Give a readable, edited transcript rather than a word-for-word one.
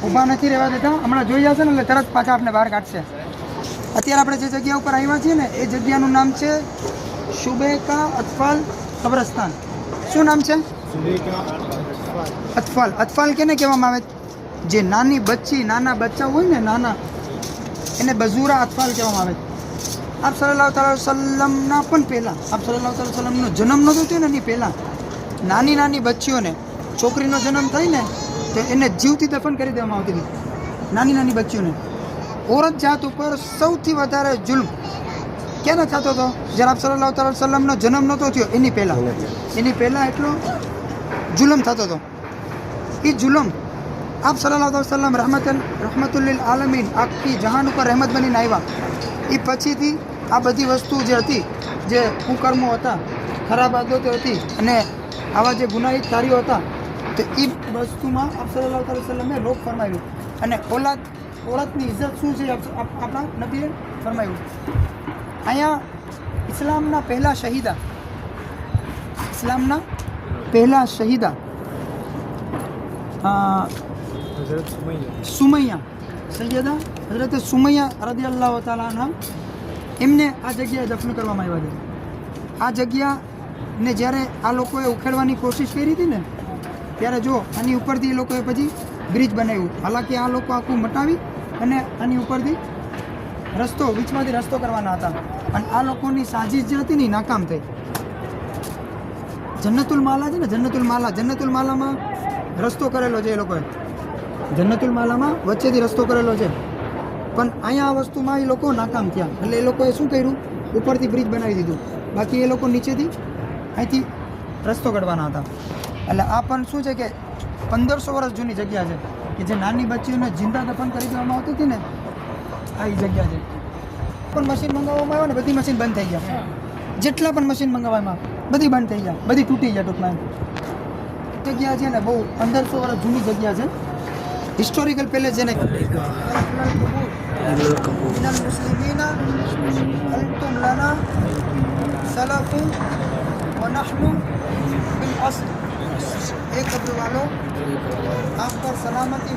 ઊભા નથી રહેવા દેતા, હમણાં જોઈ જશે ને એટલે તરત પાછા આપણે બહાર કાઢશે. અત્યારે આપણે જે જગ્યા ઉપર આવ્યા છીએ ને એ જગ્યાનું નામ છે શુબેકા અતફાલ કબ્રસ્તાન. શું નામ છે? અતફાલ. અતફાલ કેને કહેવામાં આવે? જે નાની બચ્ચી, નાના બચ્ચા હોય ને નાના, એને બઝુરા અતફાલ કહેવામાં આવે. આપ સલ્લલ્લાહુ અલૈહિ વસલ્લમના પણ પહેલાં, આપ સલ્લલ્લાહુ અલૈહિ વસલ્લમનો જન્મ નહોતો થયો ને એની પહેલાં નાની નાની બચ્ચીઓને, છોકરીનો જન્મ થાય ને તો એને જીવથી દફન કરી દેવામાં આવતી હતી. નાની નાની બચ્ચીઓને. ઓરત જાત ઉપર સૌથી વધારે જુલ્મ ક્યારે થતો હતો? જ્યારે આપ સલ્લલ્લાહુ અલૈહિ વસલ્લમનો જન્મ નહોતો થયો એની પહેલાં એટલો જુલમ થતો હતો. એ જુલમ આપ સલ્લલ્લાહુ અલૈહિ વસલ્લમ રહમતુલ્લિલ આલમીન, આખી જહાન ઉપર રહેમત બનીને આવ્યા. એ પછીથી આ બધી વસ્તુ જે હતી, જે કુકર્મો હતા, ખરાબ આદતો હતી અને આવા જે ગુનાહિત કાર્યો હતા, તો એ વસ્તુમાં આપ સલ્લલ્લાહુ અલૈહિ વસલ્લમે રોક ફરમાવ્યું. અને ઓળતની ઇજ્જત શું છે આપણા નબીએ ફરમાવ્યું. અહીંયા ઇસ્લામના પહેલા શહીદા સુમૈયા, સૈયદા હઝરત સુમૈયા રદિયલ્લાહુ તાલા અન્હા, એમને આ જગ્યાએ દફન કરવામાં આવ્યા છે. આ જગ્યાને જ્યારે આ લોકોએ ઉખેડવાની કોશિશ કરી હતી ને ત્યારે જો આની ઉપરથી એ લોકોએ પછી બ્રિજ બનાવ્યું. હાલાકી આ લોકો આખું મટાવી અને આની ઉપરથી વીચમાંથી રસ્તો કરવાના હતા અને આ લોકોની સાજિશ જે હતી ને નાકામ થઈ. જન્નતુલ માલા છે ને, જન્નતુલ માલામાં રસ્તો કરેલો છે એ લોકોએ. જન્નતુલ માલામાં વચ્ચેથી રસ્તો કરેલો છે, પણ અહીંયા આ વસ્તુમાં એ લોકો નાકામ થયા. એટલે એ લોકોએ શું કર્યું? ઉપરથી બ્રિજ બનાવી દીધું, બાકી એ લોકો નીચેથી અહીંથી રસ્તો કાઢવાના હતા. એટલે આ પણ શું છે કે 1500 વર્ષ જૂની જગ્યા છે કે જે નાની બચ્ચીઓને જિંદા દફન કરી દેવામાં આવતી હતી ને, આ એ જગ્યા છે. પણ મશીન મંગાવવામાં આવ્યો ને બધી મશીન બંધ થઈ ગયા. જેટલા પણ મશીન મંગાવવામાં બધી બંધ થઈ ગયા, બધી તૂટી ગયા ટૂંકમાં. જગ્યા છે ને બહુ 1500 વર્ષ જૂની જગ્યા છે, હિસ્ટોરિકલ પેલેસ છે ને. एक कब्र वालों आप पर सलामती हो.